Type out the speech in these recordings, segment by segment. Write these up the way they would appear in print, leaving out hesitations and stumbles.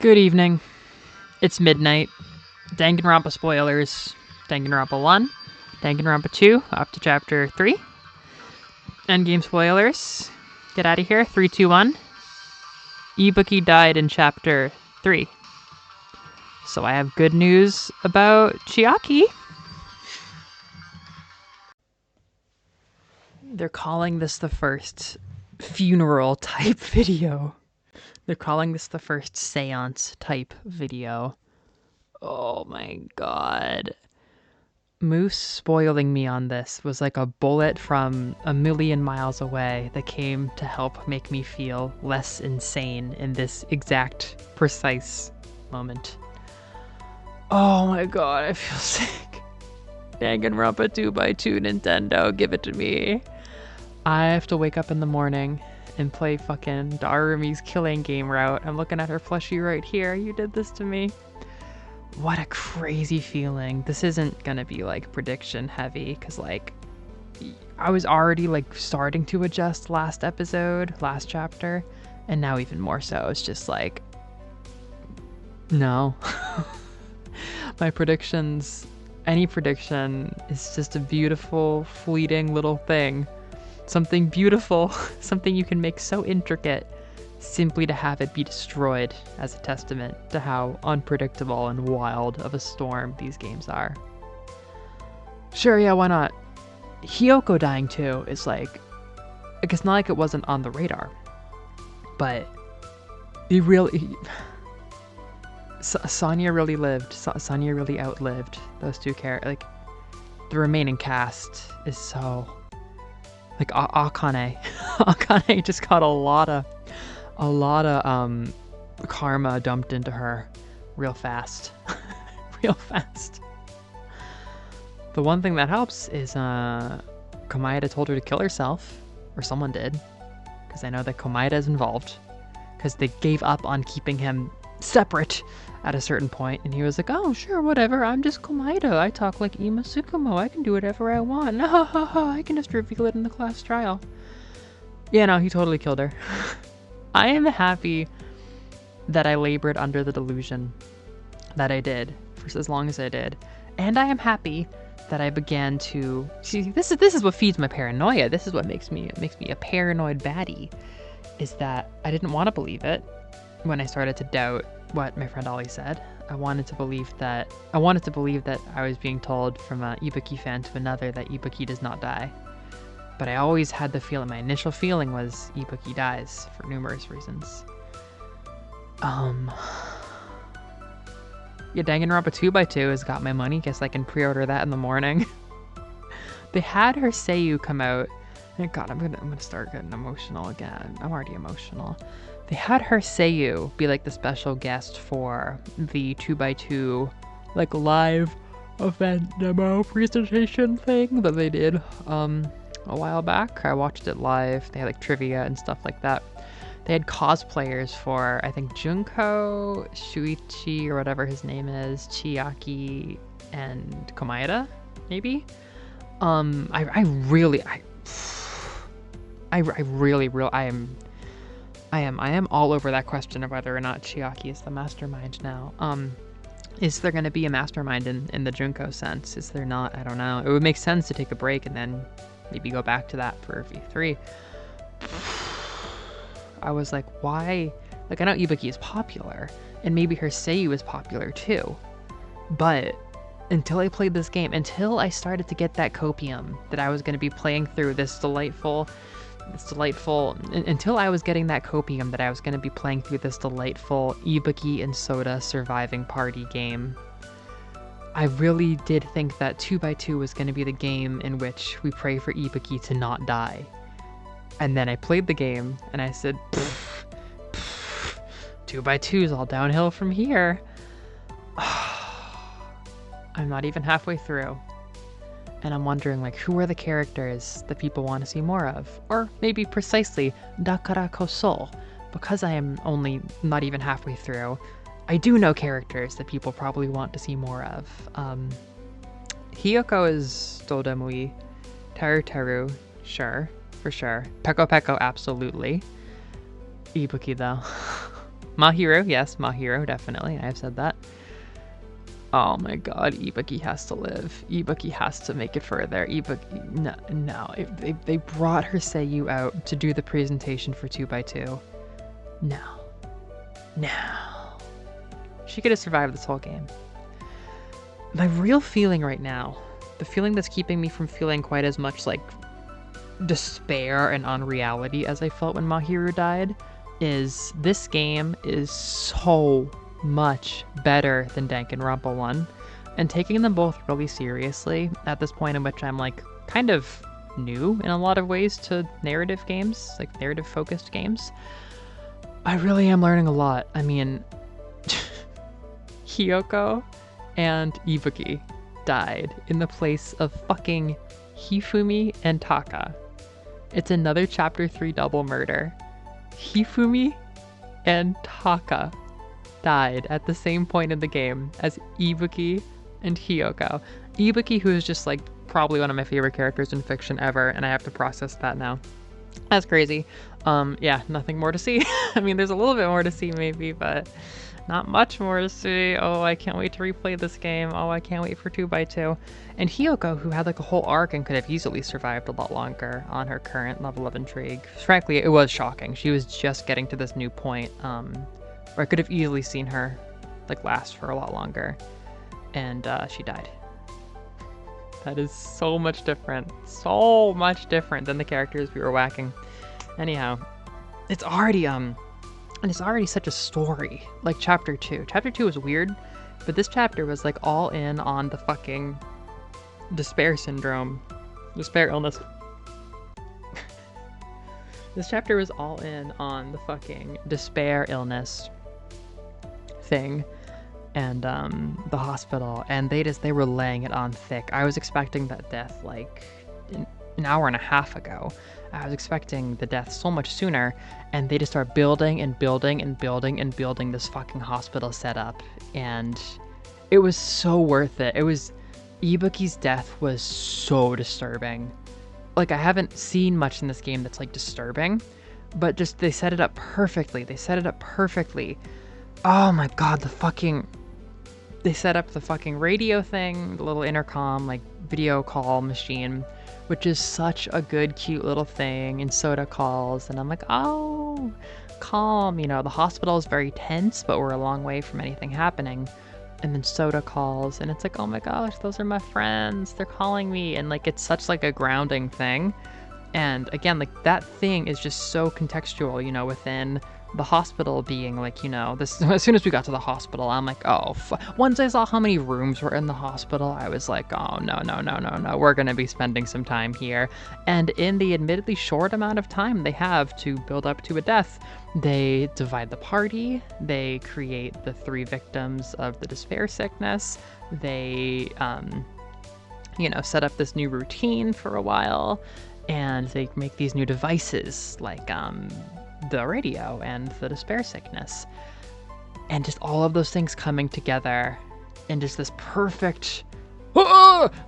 Good evening. It's midnight. Danganronpa spoilers. Danganronpa 1, Danganronpa 2, up to chapter 3. Endgame spoilers. Get out of here. 3, 2, 1. Ibuki died in chapter 3. So I have good news about Chiaki. They're calling this the first funeral type video. They're calling this the first seance type video. Oh my god. Moose spoiling me on this was like a bullet from a million miles away that came to help make me feel less insane in this exact, precise moment. Oh my god, I feel sick. Danganronpa 2x2 Nintendo, give it to me. I have to wake up in the morning and play fucking Darumi's killing game route. I'm looking at her plushie right here. You did this to me. What a crazy feeling. This isn't gonna be like prediction heavy because like I was already like starting to adjust last chapter, and now even more so. It's just like, no. My predictions, any prediction is just a beautiful, fleeting little thing. Something beautiful, something you can make so intricate, simply to have it be destroyed as a testament to how unpredictable and wild of a storm these games are. Sure, yeah, why not? Hiyoko dying too is like it's not like it wasn't on the radar, but he really... Sonya really lived. Sonya really outlived those two characters. Like, the remaining cast is so... Like, Akane. Akane just got a lot of karma dumped into her real fast. Real fast. The one thing that helps is Komaeda told her to kill herself, or someone did, because I know that Komaeda is involved, because they gave up on keeping him separate at a certain point, and he was like, oh sure, whatever, I'm just Komaeda, I talk like Ima Tsukumo, I can do whatever I want, I can just reveal it in the class trial. Yeah, no, he totally killed her. I am happy that I labored under the delusion that I did for as long as I did, and I am happy that I began to see. This is what feeds my paranoia. This is what makes me a paranoid baddie. Is that I didn't want to believe it when I started to doubt what my friend Ollie said. I wanted to believe that I was being told from a Ibuki fan to another that Ibuki does not die. But I always had the feeling, my initial feeling was Ibuki dies for numerous reasons. Yeah, Danganronpa 2x2 has got my money. Guess I can pre-order that in the morning. They had her Seiyu come out. Oh god, I'm gonna start getting emotional again. I'm already emotional. They had her Seiyu be like the special guest for the 2x2 like live event demo presentation thing that they did a while back. I watched it live. They had like trivia and stuff like that. They had cosplayers for, I think, Junko, Shuichi, or whatever his name is, Chiaki, and Komaeda, maybe? I am all over that question of whether or not Chiaki is the mastermind now. Is there going to be a mastermind in the Junko sense? Is there not? I don't know. It would make sense to take a break and then maybe go back to that for V3. I was like, why? Like, I know Ibuki is popular, and maybe her Seiyu is popular too, but until I played this game, until I started to get that copium that I was going to be playing through until I was getting that copium that I was going to be playing through this delightful Ibuki and Soda surviving party game, I really did think that 2x2 was going to be the game in which we pray for Ibuki to not die. And then I played the game, and I said, 2x2 is all downhill from here. I'm not even halfway through. And I'm wondering, like, who are the characters that people want to see more of? Or maybe precisely, dakara koso, because I am only not even halfway through, I do know characters that people probably want to see more of. Hiyoko is Dodamui. Teru, sure. For sure. Peko, absolutely. Ibuki, though. Mahiro, yes, Mahiro, definitely. I have said that. Oh my god, Ibuki has to live. Ibuki has to make it further. Ibuki, no. They brought her Seiyu out to do the presentation for 2x2. No. She could have survived this whole game. My real feeling right now, the feeling that's keeping me from feeling quite as much like despair and unreality as I felt when Mahiru died, is this game is so much better than Danganronpa 1, and taking them both really seriously at this point in which I'm like kind of new in a lot of ways to narrative games, like narrative focused games. I really am learning a lot. I mean, Hiyoko and Ibuki died in the place of fucking Hifumi and Taka. It's another chapter 3 double murder. Hifumi and Taka died at the same point in the game as Ibuki and Hiyoko. Ibuki, who is just like probably one of my favorite characters in fiction ever, and I have to process that now. That's crazy. Yeah, nothing more to see. I mean, there's a little bit more to see maybe, but not much more to see. Oh, I can't wait to replay this game. Oh, I can't wait for 2x2. And Hiyoko, who had like a whole arc and could have easily survived a lot longer on her current level of intrigue. Frankly, it was shocking. She was just getting to this new point, where I could have easily seen her like last for a lot longer. And she died. That is so much different than the characters we were whacking. Anyhow, it's already and it's already such a story. Like chapter 2. Chapter 2 was weird, but this chapter was like all in on the fucking despair syndrome, despair illness. This chapter was all in on the fucking despair illness thing. And the hospital, and they were laying it on thick. I was expecting that death like an hour and a half ago. I was expecting the death so much sooner, and they just start building and building and building and building this fucking hospital setup, and it was so worth it. Ibuki's death was so disturbing. Like, I haven't seen much in this game that's like disturbing, but just they set it up perfectly. Oh my god, they set up the fucking radio thing, the little intercom, like video call machine, which is such a good, cute little thing. And Soda calls, and I'm like, oh, calm. You know, the hospital is very tense, but we're a long way from anything happening. And then Soda calls, and it's like, oh my gosh, those are my friends. They're calling me. And like, it's such like a grounding thing. And again, like that thing is just so contextual, you know, within the hospital being like, you know, this, as soon as we got to the hospital, I'm like, oh, once I saw how many rooms were in the hospital, I was like, oh, no, we're going to be spending some time here. And in the admittedly short amount of time they have to build up to a death, they divide the party, they create the 3 victims of the despair sickness, they, you know, set up this new routine for a while, and they make these new devices like, the radio and the despair sickness, and just all of those things coming together in just this perfect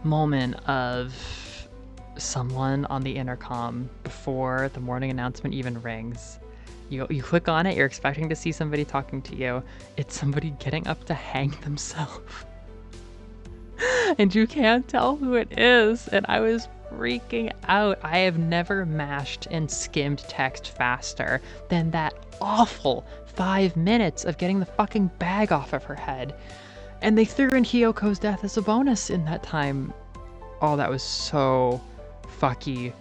moment of someone on the intercom before the morning announcement even rings. You click on it, you're expecting to see somebody talking to you. It's somebody getting up to hang themselves. And you can't tell who it is, and I was freaking out. I have never mashed and skimmed text faster than that awful 5 minutes of getting the fucking bag off of her head. And they threw in Hiyoko's death as a bonus in that time. Oh, that was so fucky.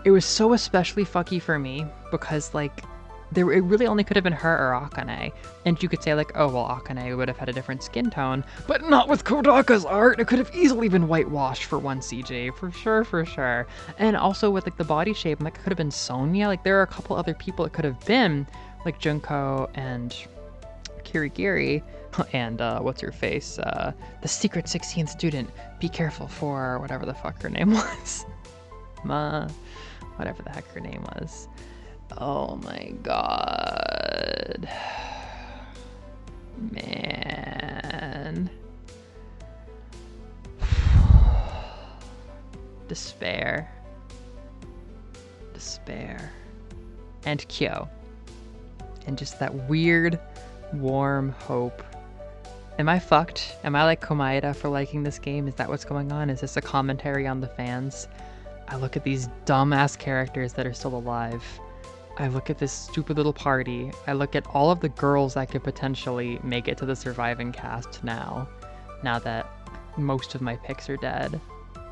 It was so especially fucky for me because, like, it really only could have been her or Akane. And you could say, like, oh, well, Akane would have had a different skin tone, but not with Kodaka's art. It could have easily been whitewashed for 1 CG, for sure. And also with, like, the body shape, like, it could have been Sonya. Like, there are a couple other people it could have been, like Junko and Kirigiri, and what's her face? The secret 16th student. Be careful for whatever the fuck her name was. Whatever the heck her name was. Oh my god. Man. Despair. And Kyo. And just that weird warm hope. Am I fucked? Am I like Komaeda for liking this game? Is that what's going on? Is this a commentary on the fans? I look at these dumbass characters that are still alive. I look at this stupid little party. I look at all of the girls that could potentially make it to the surviving cast now that most of my picks are dead.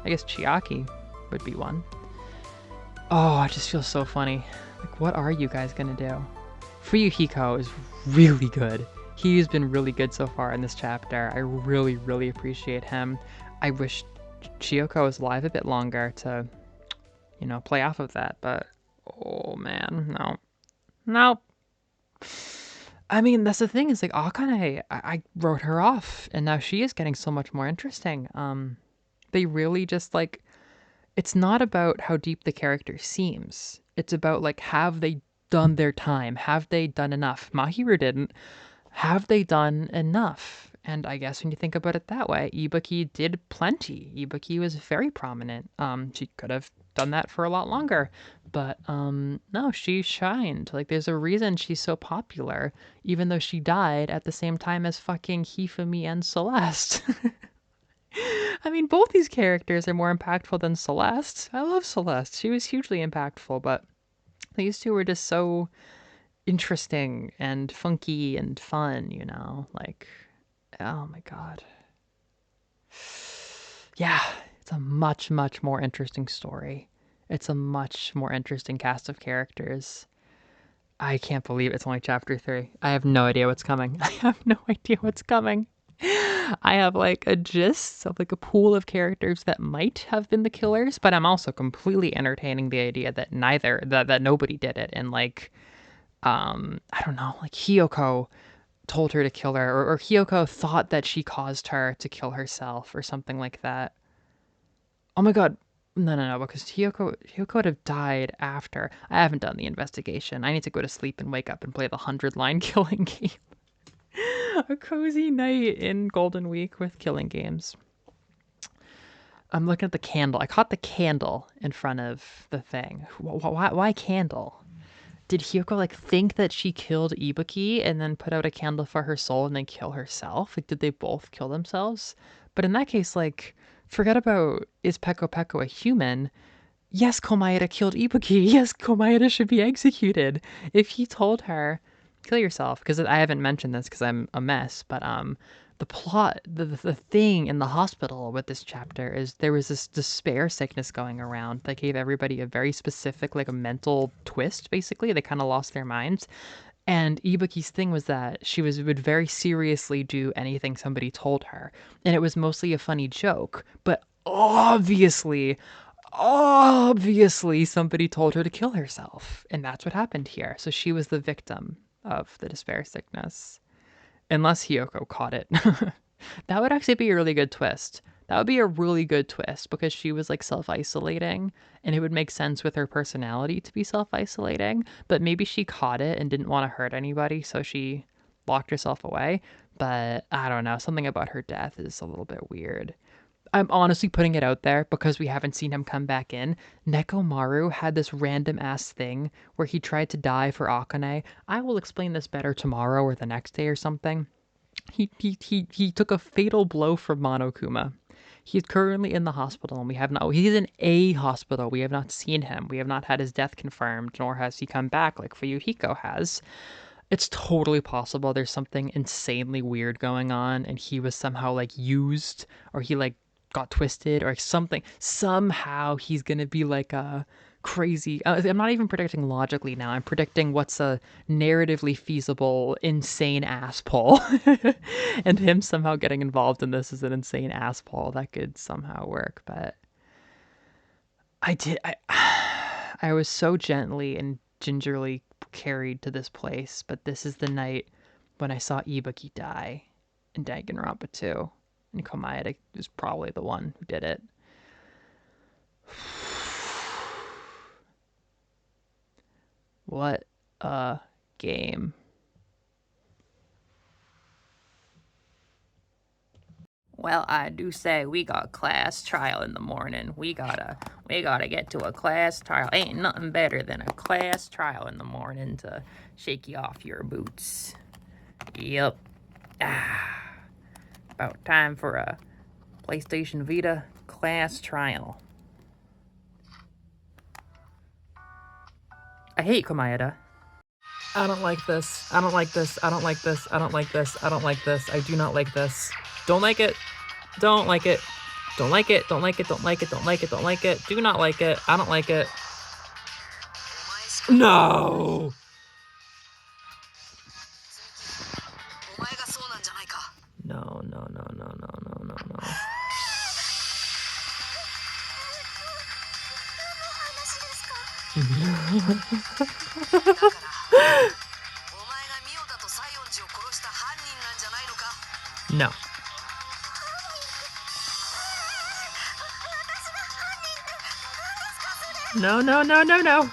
I guess Chiaki would be one. Oh, I just feel so funny. Like, what are you guys gonna do? Fuyuhiko is really good. He's been really good so far in this chapter. I really, really appreciate him. I wish Chiyoko was alive a bit longer to, play off of that, but oh man, no. Nope. I mean, that's the thing, is like Akane, I wrote her off, and now she is getting so much more interesting. They really just like, it's not about how deep the character seems. It's about like, have they done their time? Have they done enough? Mahiru didn't. Have they done enough? And I guess when you think about it that way, Ibuki did plenty. Ibuki was very prominent. She could have done that for a lot longer, but no, she shined. Like, there's a reason she's so popular, even though she died at the same time as fucking Hifumi and Celeste. I mean, both these characters are more impactful than Celeste. I love Celeste. She was hugely impactful, but these two were just so interesting and funky and fun, Like, oh my god. Yeah, it's a much, much more interesting story. It's a much more interesting cast of characters. I can't believe it's only chapter 3. I have no idea what's coming. I have no idea what's coming. I have like a gist of like a pool of characters that might have been the killers, but I'm also completely entertaining the idea that that nobody did it. And like, I don't know, like Hiyoko told her to kill her, or Hiyoko thought that she caused her to kill herself or something like that. Oh my god. No, because Hiyoko would have died after. I haven't done the investigation. I need to go to sleep and wake up and play the 100-line killing game. A cozy night in Golden Week with killing games. I'm looking at the candle. I caught the candle in front of the thing. Why candle? Did Hiyoko like think that she killed Ibuki and then put out a candle for her soul and then kill herself? Like, did they both kill themselves? But in that case, like, forget about, is Peko Peko a human? Yes, Komaeda killed Ibuki. Yes, Komaeda should be executed. If he told her, kill yourself, because I haven't mentioned this because I'm a mess, but the plot, the thing in the hospital with this chapter is there was this despair sickness going around that gave everybody a very specific, like a mental twist, basically. They kind of lost their minds. And Ibuki's thing was that she would very seriously do anything somebody told her. And it was mostly a funny joke, but obviously somebody told her to kill herself. And that's what happened here. So she was the victim of the despair sickness. Unless Hiyoko caught it. That would actually be a really good twist. That would be a really good twist because she was like self-isolating and it would make sense with her personality to be self-isolating, but maybe she caught it and didn't want to hurt anybody, so she locked herself away. But I don't know, something about her death is a little bit weird. I'm honestly putting it out there because we haven't seen him come back in. Nekomaru had this random ass thing where he tried to die for Akane. I will explain this better tomorrow or the next day or something. He took a fatal blow from Monokuma. He's currently in the hospital and we have not, he's in a hospital. We have not seen him. We have not had his death confirmed, nor has he come back like Fuyuhiko has. It's totally possible there's something insanely weird going on and he was somehow like used, or he like got twisted or something. Somehow he's going to be like a crazy, I'm not even predicting logically now. I'm predicting what's a narratively feasible insane ass pull. And him somehow getting involved in this is an insane ass pull that could somehow work. But I was so gently and gingerly carried to this place, but this is the night when I saw Ibuki die in Danganronpa 2, and Komaeda is probably the one who did it. What a game. Well, I do say we got class trial in the morning. We gotta get to a class trial. Ain't nothing better than a class trial in the morning to shake you off your boots. Yep. About time for a PlayStation Vita class trial. I hate Komayeda. I don't like this. I don't like this. I don't like this. I don't like this. I don't like this. I do not like this. Don't like it. Don't like it. Don't like it. Don't like it. Don't like it. Don't like it. Don't like it. Do not like it. I don't like it. No! No, no, no, no, no, no, no, no. No. No, no, no, no, no.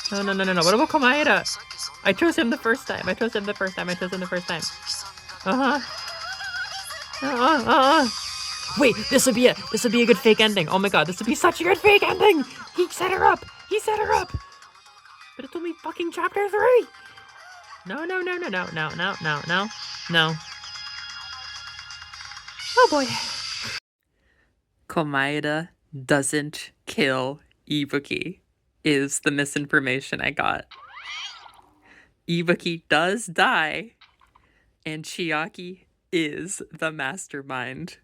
No, no, no, no, no. What about Komaeda? I chose him the first time. I chose him the first time. I chose him the first time. Wait, this would be a good fake ending. Oh my god, this would be such a good fake ending. He set her up. He set her up. But it's only fucking chapter 3. No, no, no, no, no, no, no, no, no, no. Oh boy. Komaeda doesn't kill Ibuki is the misinformation I got. Ibuki does die, and Chiaki is the mastermind.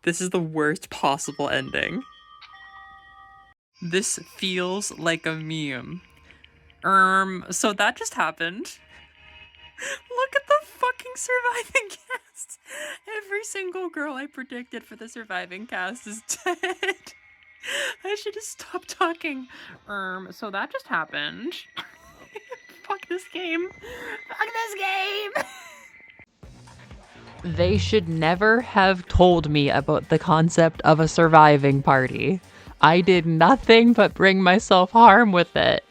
This is the worst possible ending. This feels like a meme. So that just happened. Look at the fucking surviving cast. Every single girl I predicted for the surviving cast is dead. I should have stopped talking. So that just happened. Fuck this game. Fuck this game. They should never have told me about the concept of a surviving party. I did nothing but bring myself harm with it.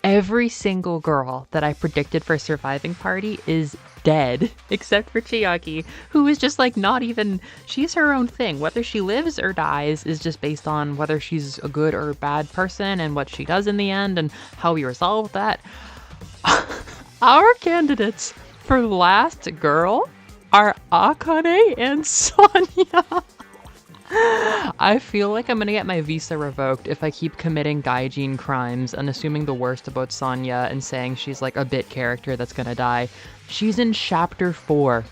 Every single girl that I predicted for surviving party is dead, except for Chiaki, who is just like not even, she's her own thing. Whether she lives or dies is just based on whether she's a good or bad person and what she does in the end and how we resolve that. Our candidates for last girl are Akane and Sonya. I feel like I'm gonna get my visa revoked if I keep committing gaijin crimes and assuming the worst about Sonya and saying she's like a bit character that's gonna die. She's in chapter 4.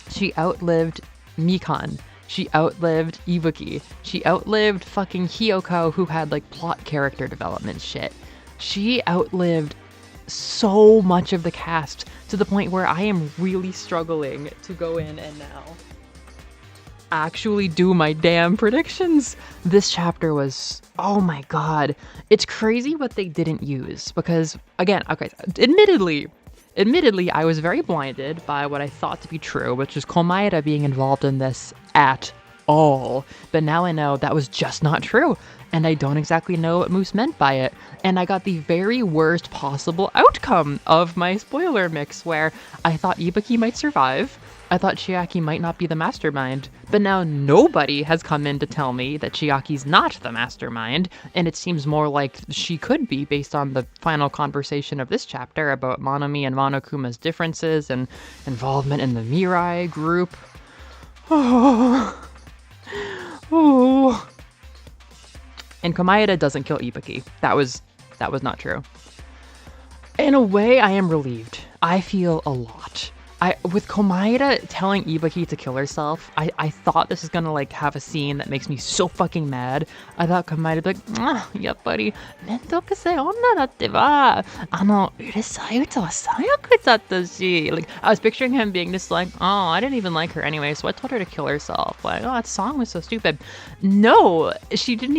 She outlived Mikan. She outlived Ibuki. She outlived fucking Hyoko, who had like plot character development shit. She outlived so much of the cast to the point where I am really struggling to go in and now actually do my damn predictions. This chapter was, oh my god. It's crazy what they didn't use because, again, okay, admittedly, I was very blinded by what I thought to be true, which is Komaeda being involved in this at all. But now I know that was just not true, and I don't exactly know what Moose meant by it. And I got the very worst possible outcome of my spoiler mix, where I thought Ibuki might survive, I thought Chiaki might not be the mastermind, but now nobody has come in to tell me that Chiaki's not the mastermind, and it seems more like she could be based on the final conversation of this chapter about Monomi and Monokuma's differences and involvement in the Mirai group. Oh. Oh. And Komaeda doesn't kill Ibuki. That was not true. In a way, I am relieved. I feel a lot. With Komaeda telling Ibuki to kill herself, I thought this was gonna like have a scene that makes me so fucking mad. I thought Komaeda'd be like, やっぱりめんどくさい女だってば、うるさい歌は最悪だったし. Like, I was picturing him being just like, oh, I didn't even like her anyway, so I told her to kill herself. Like, oh, that song was so stupid. No, they didn't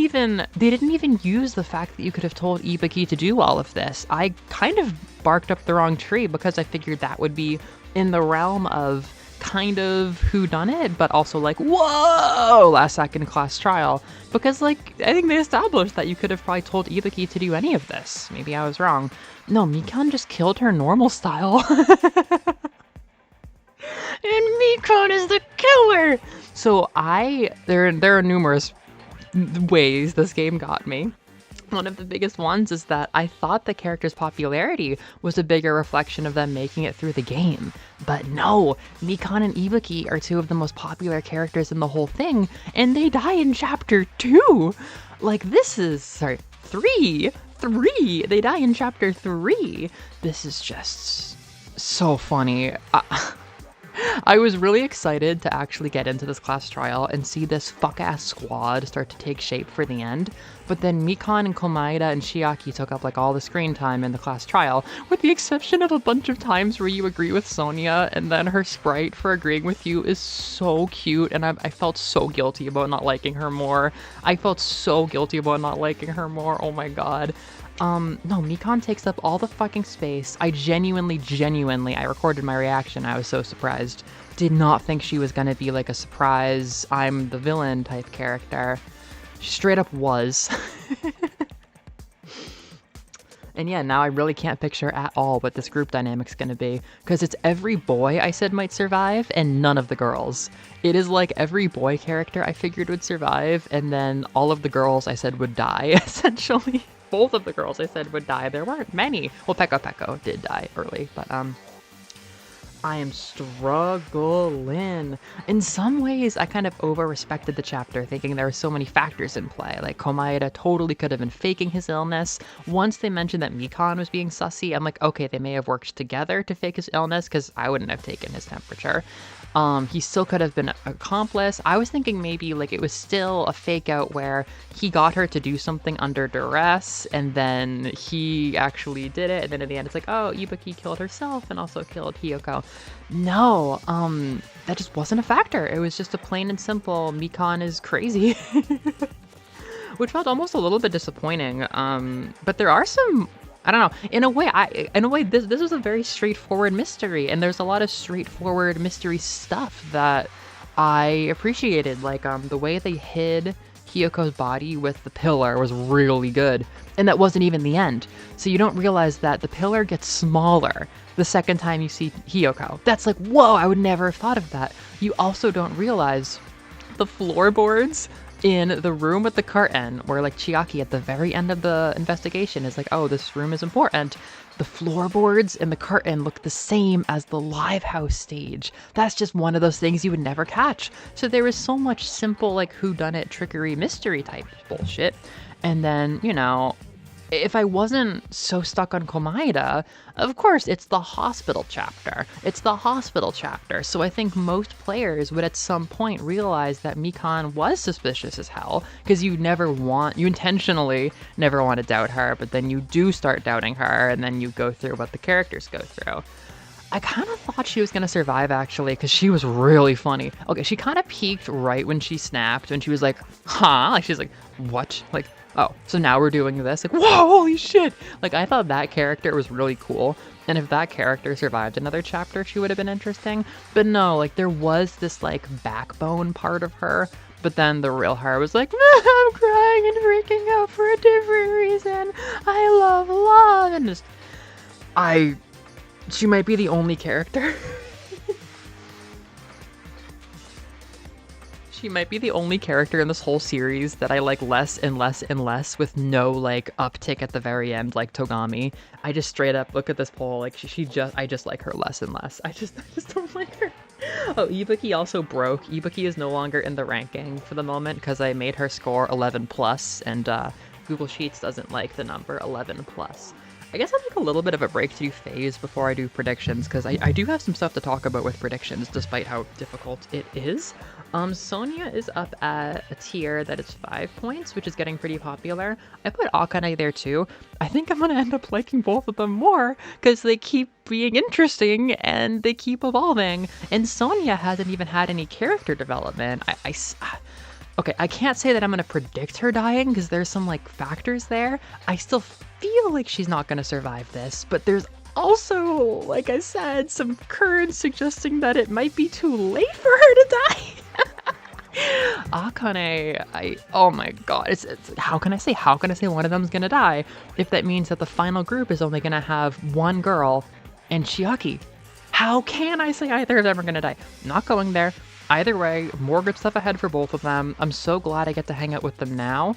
even use the fact that you could have told Ibuki to do all of this. I kind of barked up the wrong tree because I figured that would be in the realm of kind of whodunit, but also like, whoa, last second class trial. Because like, I think they established that you could have probably told Ibuki to do any of this. Maybe I was wrong. No, Mikan just killed her normal style. And Mikan is the killer! So there are numerous ways this game got me. One of the biggest ones is that I thought the character's popularity was a bigger reflection of them making it through the game. But no, Mikan and Ibuki are two of the most popular characters in the whole thing, and they die in chapter 2! Like, this is, sorry, 3! They die in chapter 3! This is just so funny. I was really excited to actually get into this class trial and see this fuck-ass squad start to take shape for the end, but then Mikan and Komaeda and Chiaki took up like all the screen time in the class trial, with the exception of a bunch of times where you agree with Sonia and then her sprite for agreeing with you is so cute, and I felt so guilty about not liking her more. Oh my god. No, Mikan takes up all the fucking space. I genuinely, I recorded my reaction. I was so surprised. Did not think she was gonna be like a surprise, I'm the villain type character. She straight up was. And yeah, now I really can't picture at all what this group dynamic's gonna be, because it's every boy I said might survive and none of the girls. It is like every boy character I figured would survive, and then all of the girls I said would die, essentially. Both of the girls I said would die. There weren't many. Well, Peko did die early, but I am struggling. In some ways, I kind of over-respected the chapter, thinking there were so many factors in play. Like, Komaeda totally could have been faking his illness. Once they mentioned that Mikan was being sussy, I'm like, okay, they may have worked together to fake his illness, because I wouldn't have taken his temperature. He still could have been an accomplice. I was thinking maybe like it was still a fake out where he got her to do something under duress and then he actually did it. And then in the end, it's like, oh, Ibuki killed herself and also killed Hiyoko. No, that just wasn't a factor. It was just a plain and simple Mikan is crazy. Which felt almost a little bit disappointing. But there are some, I don't know. In a way, this was a very straightforward mystery, and there's a lot of straightforward mystery stuff that I appreciated. Like the way they hid Hiyoko's body with the pillar was really good, and that wasn't even the end. So you don't realize that the pillar gets smaller the second time you see Hiyoko. That's like, whoa! I would never have thought of that. You also don't realize the floorboards in the room with the curtain, where like Chiaki at the very end of the investigation is like, oh, this room is important. The floorboards and the curtain look the same as the live house stage. That's just one of those things you would never catch. So there was so much simple like whodunit trickery mystery type bullshit. And then, you know, if I wasn't so stuck on Komaeda, of course, it's the hospital chapter. So I think most players would at some point realize that Mikan was suspicious as hell, because you intentionally never want to doubt her, but then you do start doubting her, and then you go through what the characters go through. I kind of thought she was going to survive, actually, because she was really funny. Okay, she kind of peaked right when she snapped, and she was like, huh? Like, she's like, what? Like, oh, so now we're doing this? Like, whoa, holy shit! Like, I thought that character was really cool, and if that character survived another chapter, she would have been interesting. But no, like, there was this, like, backbone part of her, but then the real her was like, I'm crying and freaking out for a different reason. I love love, and just, she might be the only character. She might be the only character in this whole series that I like less and less and less, with no like uptick at the very end like Togami. I just straight up look at this poll, like I just like her less and less. I just don't like her. Oh, Ibuki also broke. Ibuki is no longer in the ranking for the moment because I made her score 11 plus, and Google Sheets doesn't like the number 11 plus. I guess I'll take a little bit of a break to do phase before I do predictions, because I do have some stuff to talk about with predictions, despite how difficult it is. Sonia is up at a tier that is 5 points, which is getting pretty popular. I put Akane there too. I think I'm going to end up liking both of them more, because they keep being interesting, and they keep evolving. And Sonia hasn't even had any character development. Okay, I can't say that I'm going to predict her dying, because there's some, like, factors there. I still feel like she's not going to survive this, but there's Also, like I said, some currents suggesting that it might be too late for her to die. Akane, oh my god, it's how can I say one of them's gonna die if that means that the final group is only gonna have one girl and Chiaki? How can I say either of them are gonna die? Not going there. Either way, more good stuff ahead for both of them. I'm so glad I get to hang out with them now.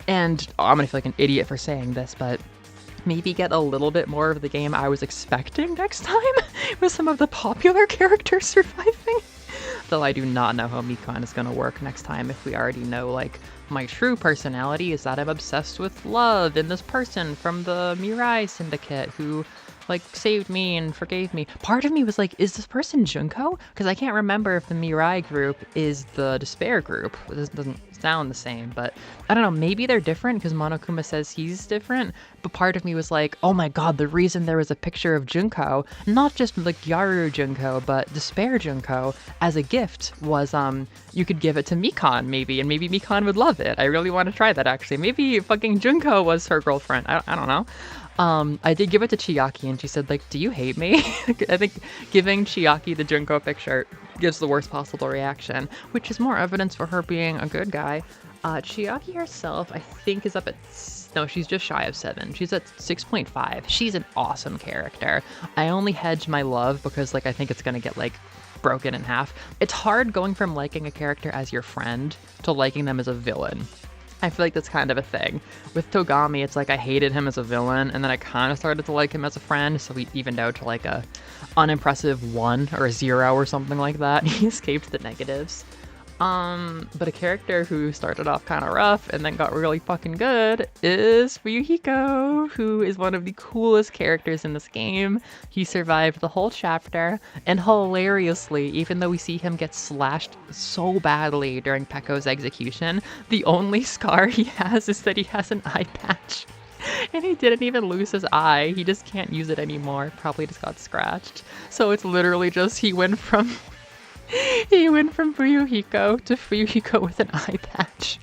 And I'm gonna feel like an idiot for saying this, but maybe get a little bit more of the game I was expecting next time with some of the popular characters surviving. Though I do not know how Mikan is going to work next time if we already know, like, my true personality is that I'm obsessed with love and this person from the Mirai Syndicate who, like, saved me and forgave me. Part of me was like, is this person Junko? Because I can't remember if the Mirai group is the Despair group. This doesn't sound the same, but I don't know, maybe they're different because Monokuma says he's different, but part of me was like, oh my god, the reason there was a picture of Junko, not just like Yaru Junko, but Despair Junko, as a gift was, you could give it to Mikan maybe, and maybe Mikan would love it. I really want to try that actually. Maybe fucking Junko was her girlfriend. I don't know. I did give it to Chiaki and she said, like, do you hate me? I think giving Chiaki the Junko picture gives the worst possible reaction, which is more evidence for her being a good guy. Chiaki herself, I think, is up at... No, she's just shy of 7. She's at 6.5. She's an awesome character. I only hedge my love because, like, I think it's gonna get, like, broken in half. It's hard going from liking a character as your friend to liking them as a villain. I feel like that's kind of a thing. With Togami, it's like I hated him as a villain, and then I kind of started to like him as a friend, so he evened out to like a unimpressive 1 or a 0 or something like that. He escaped the negatives. But a character who started off kind of rough and then got really fucking good is Fuyuhiko, who is one of the coolest characters in this game. He survived the whole chapter, and hilariously, even though we see him get slashed so badly during Pekko's execution, the only scar he has is that he has an eye patch. And he didn't even lose his eye, he just can't use it anymore, probably just got scratched. So it's literally just he went from Fuyuhiko to Fuyuhiko with an eye patch.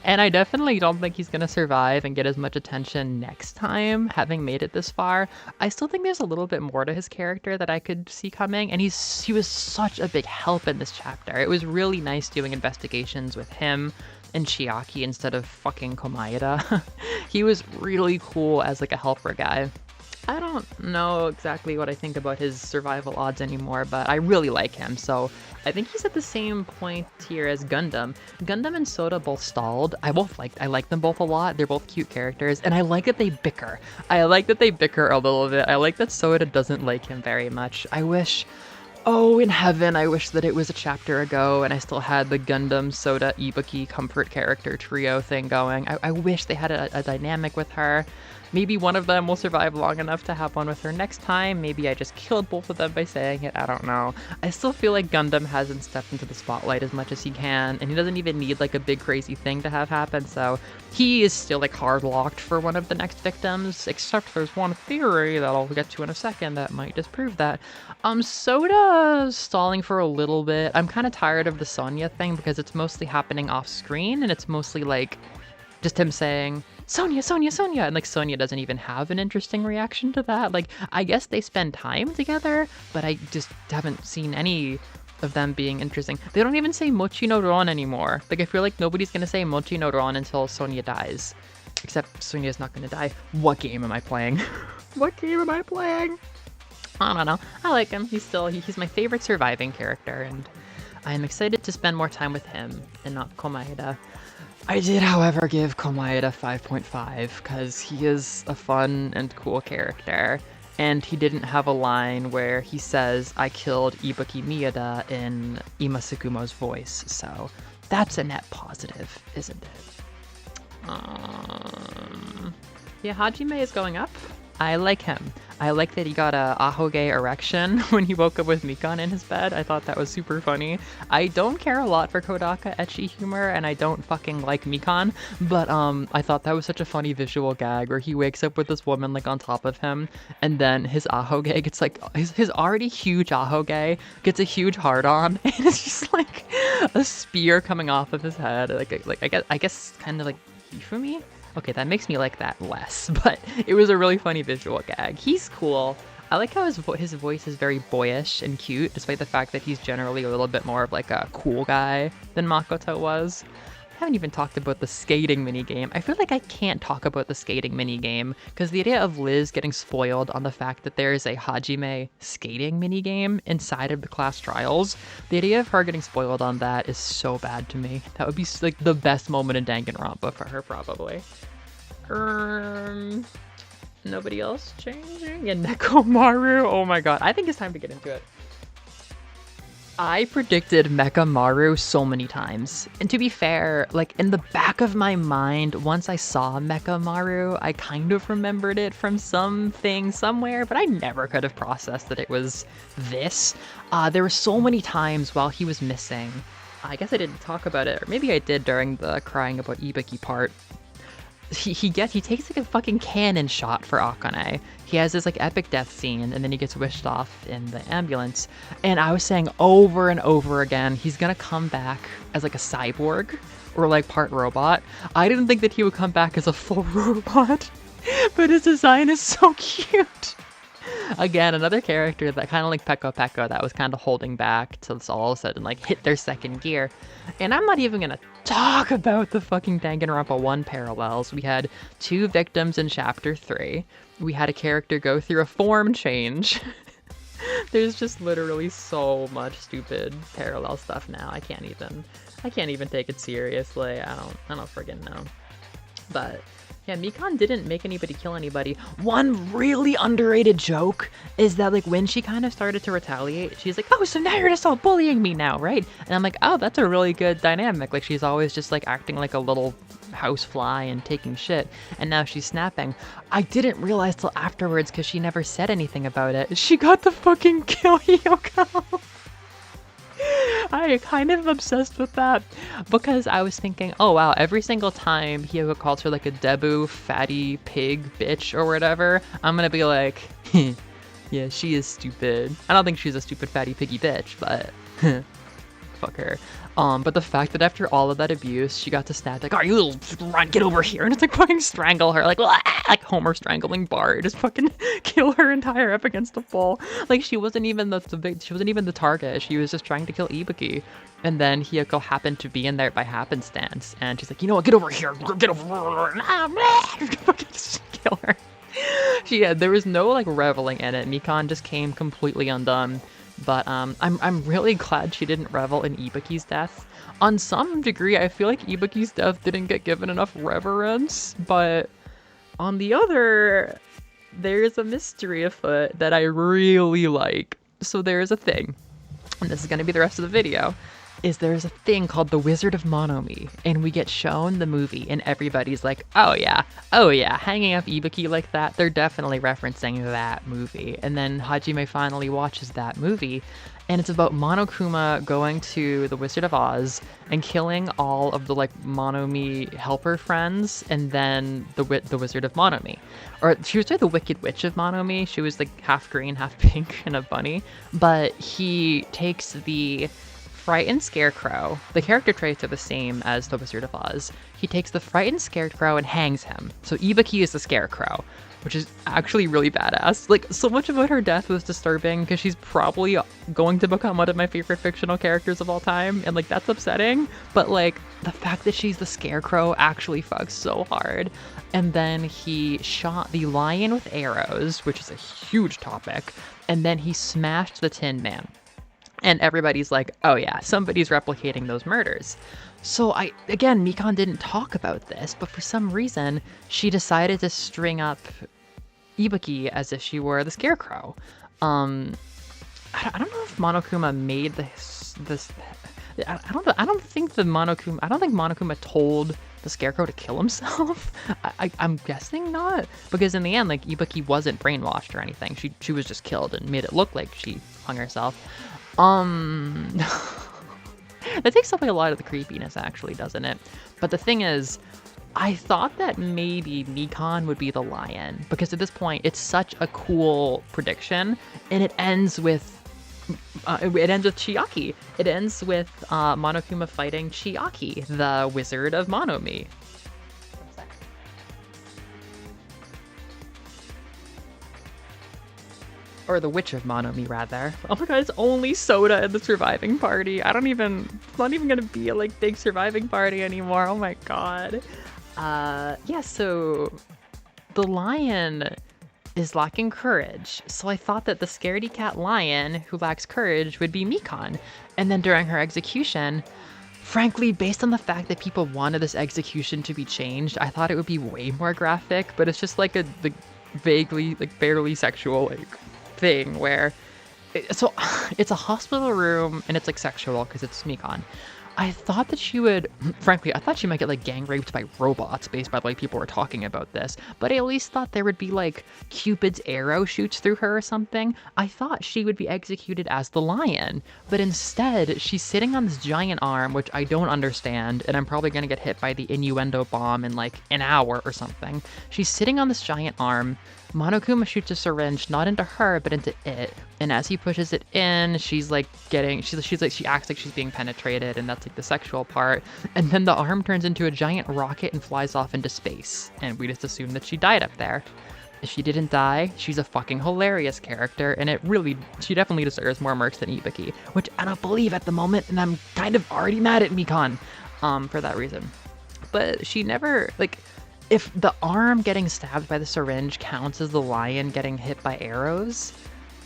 And I definitely don't think he's going to survive and get as much attention next time, having made it this far. I still think there's a little bit more to his character that I could see coming, and he was such a big help in this chapter. It was really nice doing investigations with him and Chiaki instead of fucking Komaeda. He was really cool as like a helper guy. I don't know exactly what I think about his survival odds anymore, but I really like him, so I think he's at the same point here as Gundam. Gundam and Soda both stalled. I like them both a lot. They're both cute characters, and I like that they bicker. I like that they bicker a little bit. I like that Soda doesn't like him very much. I wish... Oh, in heaven, I wish that it was a chapter ago and I still had the Gundam, Soda, Ibuki comfort character trio thing going. I wish they had a dynamic with her. Maybe one of them will survive long enough to have one with her next time. Maybe I just killed both of them by saying it. I don't know. I still feel like Gundam hasn't stepped into the spotlight as much as he can, and he doesn't even need like a big crazy thing to have happen, so he is still like hard locked for one of the next victims, except there's one theory that I'll get to in a second that might disprove that. Soda stalling for a little bit. I'm kind of tired of the Sonya thing because it's mostly happening off screen, and it's mostly like just him saying, Sonya, Sonya, Sonya, and like Sonya doesn't even have an interesting reaction to that. Like, I guess they spend time together, but I just haven't seen any of them being interesting. They don't even say Mochi no Ron anymore. Like, I feel like nobody's gonna say Mochi no Ron until Sonya dies. Except Sonya's not gonna die. What game am I playing? What game am I playing? I don't know. I like him. He's my favorite surviving character, and I'm excited to spend more time with him and not Komaeda. I did, however, give Komaeda 5.5 because he is a fun and cool character, and he didn't have a line where he says, I killed Ibuki Miyada in Imasukumo's voice, so that's a net positive, isn't it? Yeah, Hajime is going up. I like him. I like that he got a ahoge erection when he woke up with Mikan in his bed. I thought that was super funny. I don't care a lot for Kodaka ecchi humor, and I don't fucking like Mikan, but I thought that was such a funny visual gag where he wakes up with this woman like on top of him, and then his ahoge gets like, his already huge ahoge gets a huge hard-on, and it's just like a spear coming off of his head. Like I guess kind of like Hifumi? Okay, that makes me like that less, but it was a really funny visual gag. He's cool. I like how his voice is very boyish and cute, despite the fact that he's generally a little bit more of like a cool guy than Makoto was. I haven't even talked about the skating minigame. I feel like I can't talk about the skating minigame because the idea of Liz getting spoiled on the fact that there is a Hajime skating minigame inside of the class trials, the idea of her getting spoiled on that is so bad to me. That would be like the best moment in Danganronpa for her, probably. Nobody else changing? And Nekomaru? Oh my god, I think it's time to get into it. I predicted Mecha Maru so many times. And to be fair, like in the back of my mind, once I saw Mecha Maru, I kind of remembered it from something somewhere, but I never could have processed that it was this. There were so many times while he was missing. I guess I didn't talk about it, or maybe I did during the crying about Ibiki part. He takes like a fucking cannon shot for Akane. He has this like epic death scene, and then he gets wished off in the ambulance. And I was saying over and over again, he's gonna come back as like a cyborg or like part robot. I didn't think that he would come back as a full robot, but his design is so cute. Again, another character that kind of like Peko Peko that was kind of holding back till this all of a sudden like hit their second gear. And I'm not even gonna talk about the fucking Danganronpa 1 parallels. We had 2 victims in chapter 3. We had a character go through a form change. There's just literally so much stupid parallel stuff now. I can't even take it seriously. I don't friggin' know. But yeah, Mikan didn't make anybody kill anybody. One really underrated joke is that like when she kind of started to retaliate, she's like, oh, so now you're just all bullying me now, right? And I'm like, oh, that's a really good dynamic. Like she's always just like acting like a little housefly and taking shit, and now she's snapping. I didn't realize till afterwards because she never said anything about it. She got the fucking kill, Yoko. I kind of obsessed with that because I was thinking, oh wow, every single time Hyoko calls her like a debu, fatty, pig, bitch, or whatever, I'm gonna be like, yeah, she is stupid. I don't think she's a stupid, fatty, piggy bitch, but fuck her. But the fact that after all of that abuse, she got to snap like, "Oh, you little run, get over here," and just like fucking strangle her, like Homer strangling Bart, just fucking kill her entire up against the wall. Like she wasn't even she wasn't even the target. She was just trying to kill Ibiki, and then Hyoko happened to be in there by happenstance, and she's like, "You know what? Get over here, get over here." Fucking just kill her. There was no like reveling in it. Mikan just came completely undone. But I'm really glad she didn't revel in Ibuki's death. On some degree, I feel like Ibuki's death didn't get given enough reverence, but on the other, there's a mystery afoot that I really like. So there's a thing, and this is going to be the rest of the video, is there's a thing called The Wizard of Monomi, and we get shown the movie, and everybody's like, oh yeah, hanging up Ibuki like that, they're definitely referencing that movie. And then Hajime finally watches that movie, and it's about Monokuma going to the Wizard of Oz and killing all of the like Monomi helper friends, and then the Wizard of Monomi. Or she was like the Wicked Witch of Monomi. She was like half green, half pink, and a bunny. But he takes the frightened scarecrow. The character traits are the same as the Wizard of Oz. He takes the frightened scarecrow and hangs him. So Ibuki is the scarecrow, which is actually really badass. Like, so much about her death was disturbing because she's probably going to become one of my favorite fictional characters of all time, and like that's upsetting. But like the fact that she's the scarecrow actually fucks so hard. And then he shot the lion with arrows, which is a huge topic, and then he smashed the Tin Man. And everybody's like, oh yeah, somebody's replicating those murders. So again, Mikan didn't talk about this, but for some reason, she decided to string up Ibuki as if she were the scarecrow. I don't know if Monokuma made this. I don't think Monokuma told the scarecrow to kill himself. I'm guessing not, because in the end, like Ibuki wasn't brainwashed or anything. She was just killed and made it look like she hung herself. That takes away a lot of the creepiness, actually, doesn't it? But the thing is, I thought that maybe Mikan would be the lion, because at this point, it's such a cool prediction, and it ends with Chiaki. It ends with Monokuma fighting Chiaki, the Wizard of Monomi. or the Witch of Monomi rather. Oh my god, it's only Soda in the surviving party. It's not even gonna be a like big surviving party anymore. Oh my god. Yeah, so the lion is lacking courage. So I thought that the scaredy cat lion who lacks courage would be Mikan. And then during her execution, frankly, based on the fact that people wanted this execution to be changed, I thought it would be way more graphic, but it's just like a the vaguely, like barely sexual like thing where so it's a hospital room and it's like sexual because it's Mikan. I thought that she would, frankly, I thought she might get like gang raped by robots based by the way people were talking about this, but I at least thought there would be like Cupid's arrow shoots through her or something. I thought she would be executed as the lion, but instead she's sitting on this giant arm, which I don't understand, and I'm probably gonna get hit by the innuendo bomb in like an hour or something. She's sitting on this giant arm. Monokuma shoots a syringe not into her but into it, and as he pushes it in, she's like she acts like she's being penetrated, and that's like the sexual part. And then the arm turns into a giant rocket and flies off into space, and we just assume that she died up there. If she didn't die, she's a fucking hilarious character, and she definitely deserves more merch than Ibuki, which I don't believe at the moment, and I'm kind of already mad at Mikan for that reason. But she never like. If the arm getting stabbed by the syringe counts as the lion getting hit by arrows,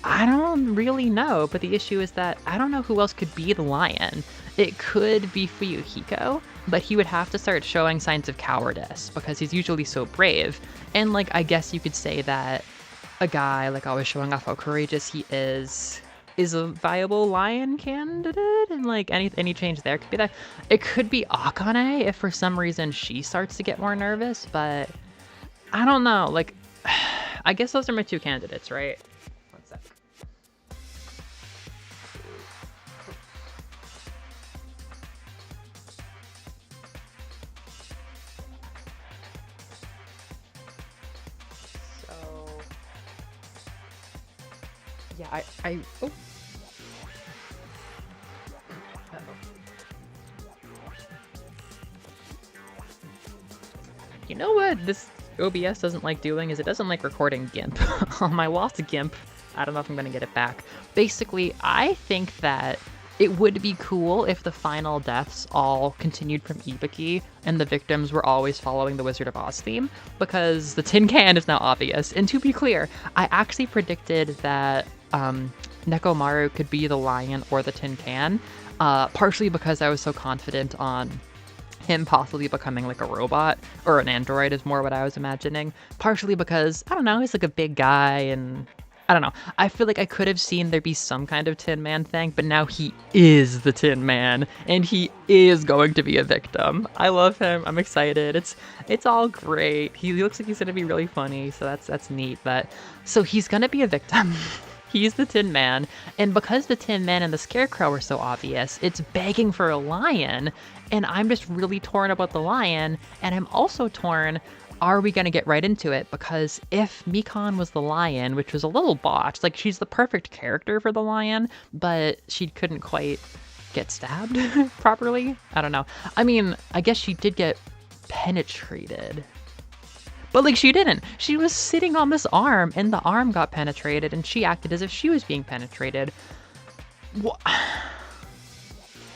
I don't really know. But the issue is that I don't know who else could be the lion. It could be Fuyuhiko, but he would have to start showing signs of cowardice because he's usually so brave. And like, I guess you could say that a guy like always showing off how courageous he is a viable lion candidate, and like any change there could be that. It could be Akane if for some reason she starts to get more nervous, but I don't know. Like, I guess those are my two candidates, right? One sec. So yeah, I oh. You know what this OBS doesn't like doing is it doesn't like recording GIMP. On my lost GIMP, I don't know if I'm going to get it back. Basically, I think that it would be cool if the final deaths all continued from Ibuki and the victims were always following the Wizard of Oz theme, because the tin can is now obvious. And to be clear, I actually predicted that Nekomaru could be the lion or the tin can, partially because I was so confident on him possibly becoming like a robot or an android is more what I was imagining. Partially because, I don't know, he's like a big guy and I don't know. I feel like I could have seen there be some kind of Tin Man thing, but now he is the Tin Man and he is going to be a victim. I love him. I'm excited. It's all great. He looks like he's going to be really funny, so that's neat. But so he's going to be a victim. He's the Tin Man, and because the Tin Man and the Scarecrow are so obvious, it's begging for a lion, and I'm just really torn about the lion, and I'm also torn, are we going to get right into it? Because if Mikan was the lion, which was a little botched, like she's the perfect character for the lion, but she couldn't quite get stabbed properly? I don't know. I mean, I guess she did get penetrated. But like she didn't. She was sitting on this arm and the arm got penetrated and she acted as if she was being penetrated. What?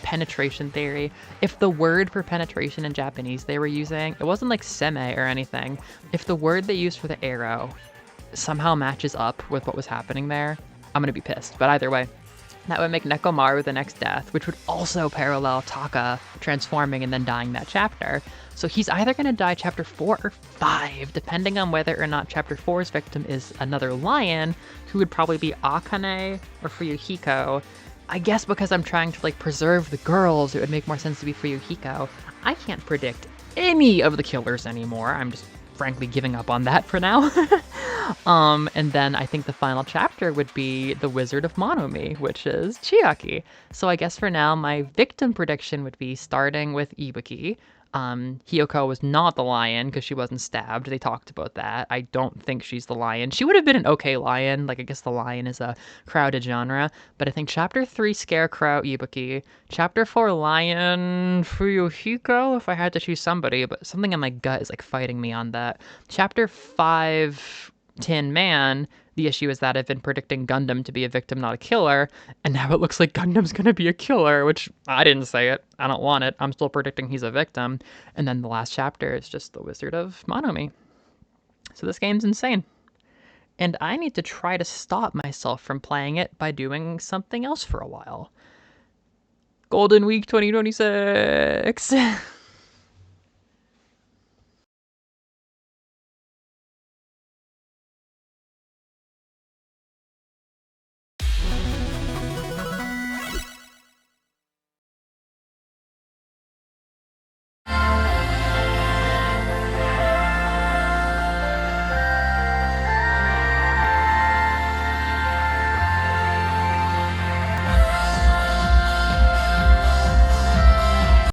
Penetration theory. If the word for penetration in Japanese they were using, it wasn't like seme or anything. If the word they used for the arrow somehow matches up with what was happening there, I'm gonna be pissed. But either way, that would make Nekomaru the next death, which would also parallel Taka transforming and then dying that chapter. So he's either going to die chapter 4 or 5, depending on whether or not chapter 4's victim is another lion, who would probably be Akane or Fuyuhiko. I guess because I'm trying to like preserve the girls, it would make more sense to be Fuyuhiko. I can't predict any of the killers anymore. I'm just frankly giving up on that for now. And then I think the final chapter would be the Wizard of Monomi, which is Chiaki. So I guess for now, my victim prediction would be starting with Ibuki. Hiyoko was not the lion because she wasn't stabbed. They talked about that. I don't think she's the lion. She would have been an okay lion. Like, I guess the lion is a crowded genre. But I think chapter 3, Scarecrow, Ibuki. Chapter 4, Lion, Fuyuhiko, if I had to choose somebody. But something in my gut is, like, fighting me on that. Chapter 5, Tin Man, the issue is that I've been predicting Gundam to be a victim, not a killer, and now it looks like Gundam's gonna be a killer, which I didn't say it. I don't want it. I'm still predicting he's a victim. And then the last chapter is just the Wizard of Monomi. So this game's insane. And I need to try to stop myself from playing it by doing something else for a while. Golden Week 2026.